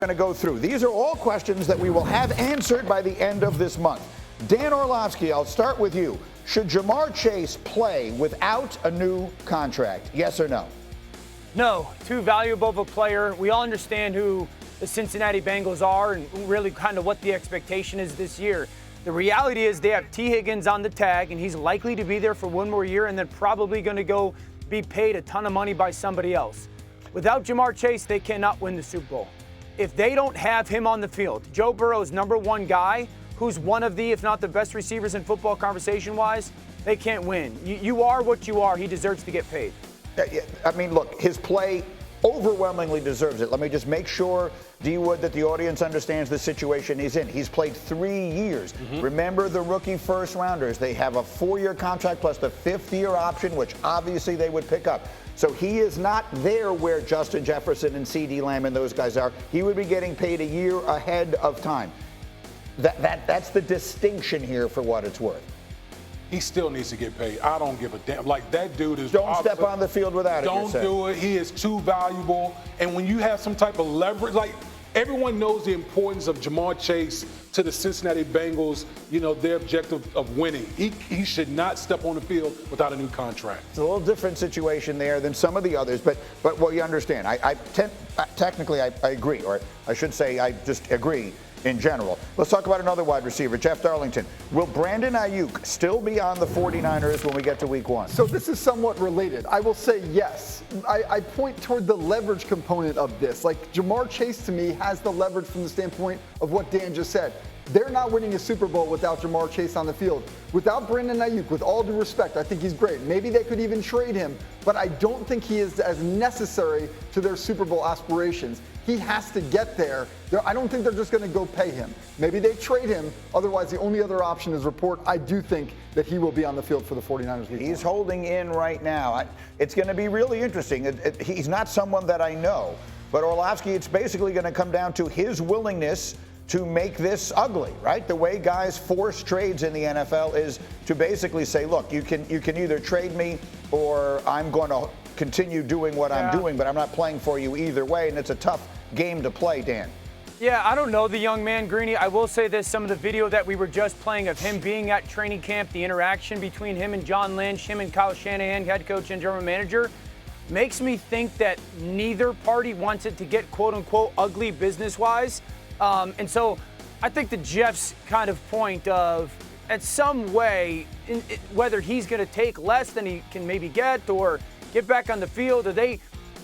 Going to go through. These are all questions that we will have answered by the end of this month. Dan Orlovsky, I'll start with you. Should Ja'Marr Chase play without a new contract? Yes or no? No. Too valuable of a player. We all understand who the Cincinnati Bengals are and really kind of what the expectation is this year. The reality is they have T. Higgins on the tag, and he's likely to be there for one more year and then probably going to go be paid a ton of money by somebody else. Without Ja'Marr Chase, they cannot win the Super Bowl. If they don't have him on the field, Joe Burrow's number one guy, who's one of the, if not the best receivers in football conversation-wise, they can't win. You are what you are. He deserves to get paid. I mean, look, his play overwhelmingly deserves it. Let me just make sure, D. Wood, that the audience understands the situation he's in. He's played 3 years. Remember the rookie first rounders. They have a 4-year contract plus the 5th-year option, which obviously they would pick up. So he is not there where Justin Jefferson and CeeDee Lamb and those guys are. He would be getting paid a year ahead of time. That's the distinction here for what it's worth. He still needs to get paid. I don't give a damn. Like, that dude is... Don't step on the field without it. Don't do it. He is too valuable. And when you have some type of leverage, like, everyone knows the importance of Ja'Marr Chase to the Cincinnati Bengals, you know, their objective of winning. He should not step on the field without a new contract. It's a little different situation there than some of the others, but well, you understand. Technically, I agree, or I should say I just agree in general. Let's talk about another wide receiver, Jeff Darlington. Will Brandon Ayuk still be on the 49ers when we get to week 1? So this is somewhat related. I will say yes. I point toward the leverage component of this. Like, Ja'Marr Chase, to me, has the leverage from the standpoint of what Dan just said. They're not winning a Super Bowl without Ja'Marr Chase on the field. Without Brandon Ayuk, with all due respect, I think he's great. Maybe they could even trade him, but I don't think he is as necessary to their Super Bowl aspirations. He has to get there. I don't think they're just going to go pay him. Maybe they trade him. Otherwise, the only other option is report. I do think that he will be on the field for the 49ers. He's holding in right now. It's going to be really interesting. He's not someone that I know, but Orlovsky, it's basically going to come down to his willingness to make this ugly, right? The way guys force trades in the NFL is to basically say, look, you can either trade me or I'm going to continue doing what I'm doing, but I'm not playing for you either way, and it's a tough game to play, Dan. Yeah, I don't know the young man, Greeny. I will say this, some of the video that we were just playing of him being at training camp, the interaction between him and John Lynch, him and Kyle Shanahan, head coach and general manager, makes me think that neither party wants it to get quote-unquote ugly business-wise. And so I think the Jeff's kind of point of, at some way, whether he's going to take less than he can maybe get or get back on the field, or they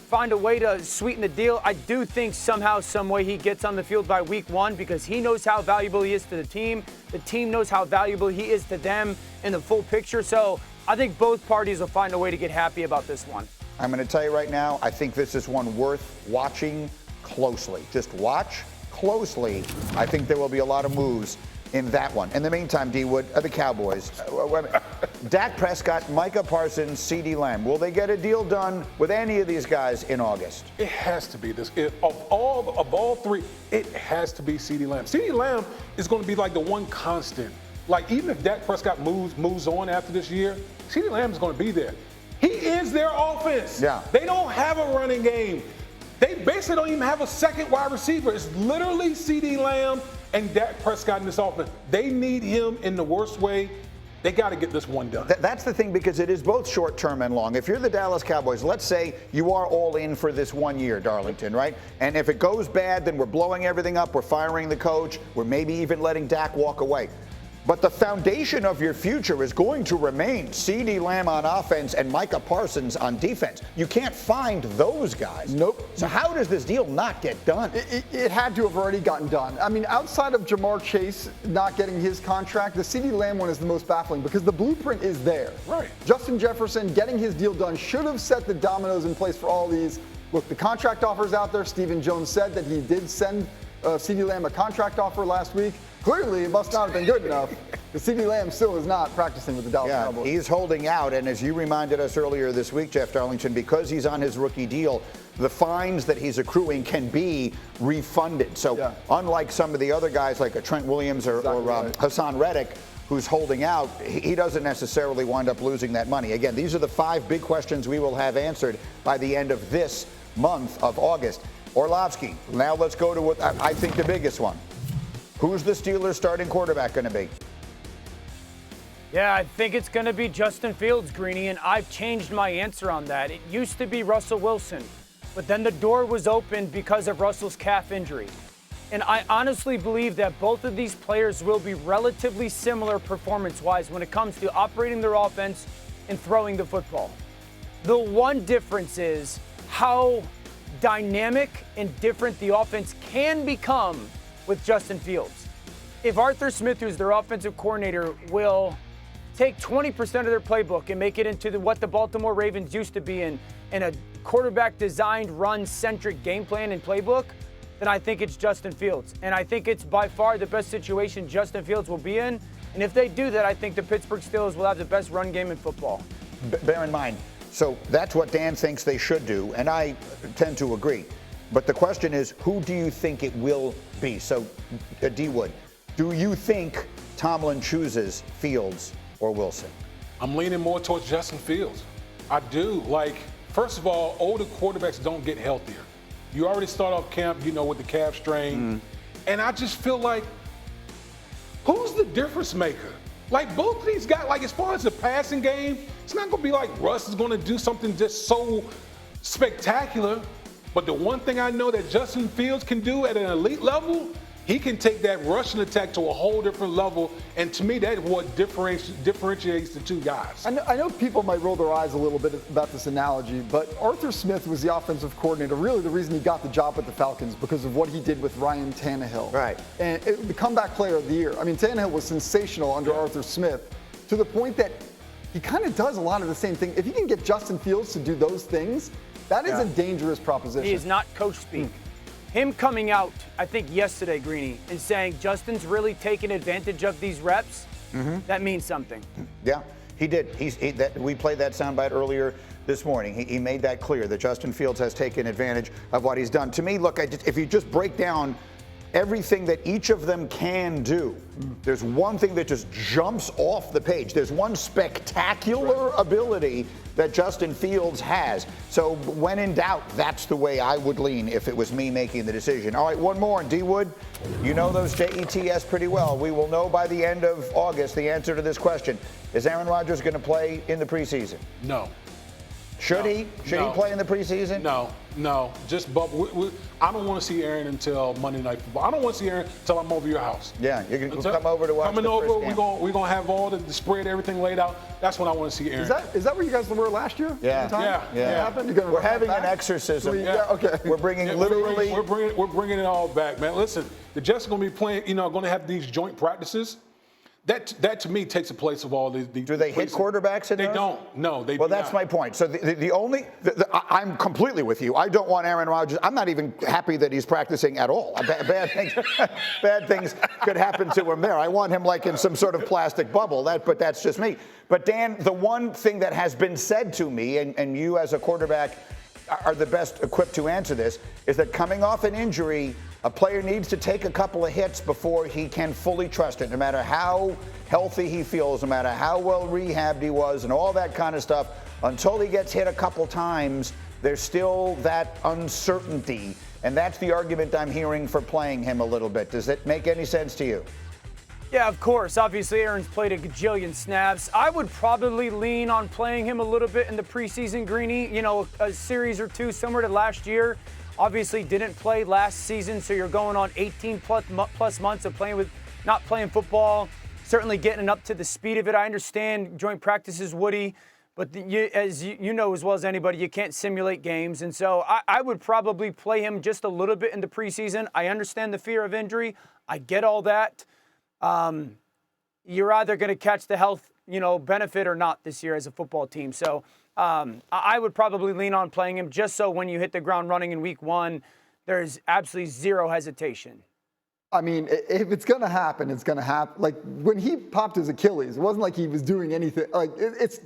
find a way to sweeten the deal, I do think somehow, some way he gets on the field by week 1 because he knows how valuable he is to the team. The team knows how valuable he is to them in the full picture. So I think both parties will find a way to get happy about this one. I'm going to tell you right now, I think this is one worth watching closely. Just watch closely. I think there will be a lot of moves in that one. In the meantime, D. Wood, the Cowboys. Dak Prescott, Micah Parsons, CeeDee Lamb. Will they get a deal done with any of these guys in August? It has to be this. Of all three, it has to be CeeDee Lamb. CeeDee Lamb is going to be like the one constant. Like, even if Dak Prescott moves on after this year, CeeDee Lamb is going to be there. He is their offense. Yeah. They don't have a running game. They basically don't even have a second wide receiver. It's literally CeeDee Lamb and Dak Prescott in this offense. They need him in the worst way. They got to get this one done. That's the thing, because it is both short-term and long. If you're the Dallas Cowboys, let's say you are all in for this 1 year, Darlington, right? And if it goes bad, then we're blowing everything up. We're firing the coach. We're maybe even letting Dak walk away. But the foundation of your future is going to remain CeeDee Lamb on offense and Micah Parsons on defense. You can't find those guys. Nope. So how does this deal not get done? It had to have already gotten done. I mean, outside of Ja'Marr Chase not getting his contract, the CeeDee Lamb one is the most baffling because the blueprint is there. Right. Justin Jefferson getting his deal done should have set the dominoes in place for all these. Look, the contract offer's out there. Stephen Jones said that he did send CeeDee Lamb a contract offer last week. Clearly, it must not have been good enough. The CeeDee Lamb still is not practicing with the Dallas Cowboys. He's holding out, and as you reminded us earlier this week, Jeff Darlington, because he's on his rookie deal, the fines that he's accruing can be refunded. So unlike some of the other guys like a Trent Williams or Hassan Reddick, who's holding out, he doesn't necessarily wind up losing that money. Again, these are the 5 big questions we will have answered by the end of this month of August. Orlovsky. Now let's go to what I think the biggest one. Who's the Steelers starting quarterback going to be? Yeah, I think it's going to be Justin Fields, Greeny, and I've changed my answer on that. It used to be Russell Wilson, but then the door was opened because of Russell's calf injury. And I honestly believe that both of these players will be relatively similar performance-wise when it comes to operating their offense and throwing the football. The one difference is how dynamic and different the offense can become with Justin Fields. If Arthur Smith, who's their offensive coordinator, will take 20% of their playbook and make it into what the Baltimore Ravens used to be in a quarterback-designed, run-centric game plan and playbook, then I think it's Justin Fields. And I think it's by far the best situation Justin Fields will be in. And if they do that, I think the Pittsburgh Steelers will have the best run game in football. Bear in mind, so that's what Dan thinks they should do, and I tend to agree. But the question is, who do you think it will be? So, D. Wood, do you think Tomlin chooses Fields or Wilson? I'm leaning more towards Justin Fields. I do. First of all, older quarterbacks don't get healthier. You already start off camp, with the calf strain. And I just feel like, who's the difference maker? Both of these guys, as far as the passing game, it's not going to be like Russ is going to do something just so spectacular. But the one thing I know that Justin Fields can do at an elite level, he can take that rushing attack to a whole different level. And to me, that's what differentiates the two guys. I know people might roll their eyes a little bit about this analogy, but Arthur Smith was the offensive coordinator. Really, the reason he got the job with the Falcons because of what he did with Ryan Tannehill. Right. And the comeback player of the year. I mean, Tannehill was sensational under Arthur Smith to the point that he kind of does a lot of the same thing. If he can get Justin Fields to do those things, that is a dangerous proposition. He is not coach speak. Him coming out, I think yesterday, Greeny, and saying Justin's really taking advantage of these reps, that means something. Yeah, he did. We played that soundbite earlier this morning. He made that clear that Justin Fields has taken advantage of what he's done. To me, look, if you just break down everything that each of them can do, there's one thing that just jumps off the page. There's one spectacular ability that Justin Fields has. So when in doubt, that's the way I would lean if it was me making the decision. All right, one more. D. Wood, you know those JETS pretty well. We will know by the end of August the answer to this question. Is Aaron Rodgers going to play in the preseason? No. Should he? Should he play in the preseason? No. Just I don't want to see Aaron until Monday Night Football. I don't want to see Aaron until I'm over your house. Yeah, you can come over to watch the first game. We're gonna have all the spread, everything laid out. That's when I want to see Aaron. Is that where you guys were last year? Yeah. We're having an exorcism. Okay. We're bringing literally. We're bringing it all back, man. Listen, the Jets are gonna be playing. Going to have these joint practices. That to me takes the place of all these. Do they hit quarterbacks in those? They don't. No, they. Well, that's my point. So I'm completely with you. I don't want Aaron Rodgers. I'm not even happy that he's practicing at all. Bad things could happen to him there. I want him in some sort of plastic bubble. But that's just me. But Dan, the one thing that has been said to me, and you as a quarterback are the best equipped to answer this, is that coming off an injury, a player needs to take a couple of hits before he can fully trust it, no matter how healthy he feels, no matter how well rehabbed he was, and all that kind of stuff. Until he gets hit a couple times, there's still that uncertainty. And that's the argument I'm hearing for playing him a little bit. Does it make any sense to you? Yeah, of course. Obviously, Aaron's played a gajillion snaps. I would probably lean on playing him a little bit in the preseason, Greeny. A series or two similar to last year. Obviously didn't play last season, so you're going on 18 plus months of not playing football, certainly getting up to the speed of it. I understand joint practices, Woody, but as you know as well as anybody, you can't simulate games. And so I would probably play him just a little bit in the preseason. I understand the fear of injury. I get all that. You're either going to catch the health, benefit or not this year as a football team. So I would probably lean on playing him just so when you hit the ground running in week one, there's absolutely zero hesitation. I mean, if it's going to happen, it's going to happen. When he popped his Achilles, it wasn't like he was doing anything. It's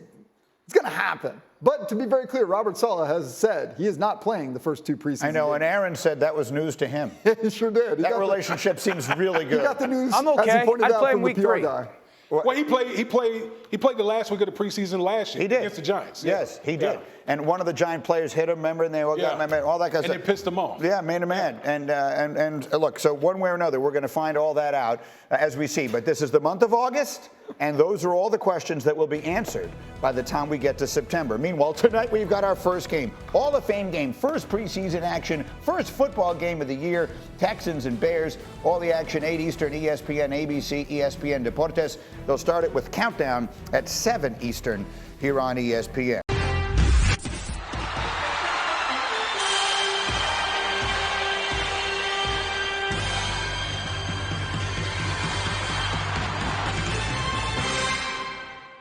going to happen. But to be very clear, Robert Saleh has said he is not playing the first two preseason I know, games. and Aaron said that was news to him. He sure did. That relationship seems really good. He got the news, I'm okay. as he pointed I'd out play from him week the PR 3. guy. Well, he played the last week of the preseason last year. He did. Against the Giants. Yes, he did. Yeah. And one of the Giant players hit him, remember, and they all got all that kind of stuff. And it pissed him off. Yeah, made him mad. And look, so one way or another, we're going to find all that out as we see. But this is the month of August, and those are all the questions that will be answered by the time we get to September. Meanwhile, tonight we've got our first game, Hall of Fame game, first preseason action, first football game of the year, Texans and Bears, all the action 8 Eastern, ESPN, ABC, ESPN Deportes. They'll start it with countdown at 7 Eastern here on ESPN.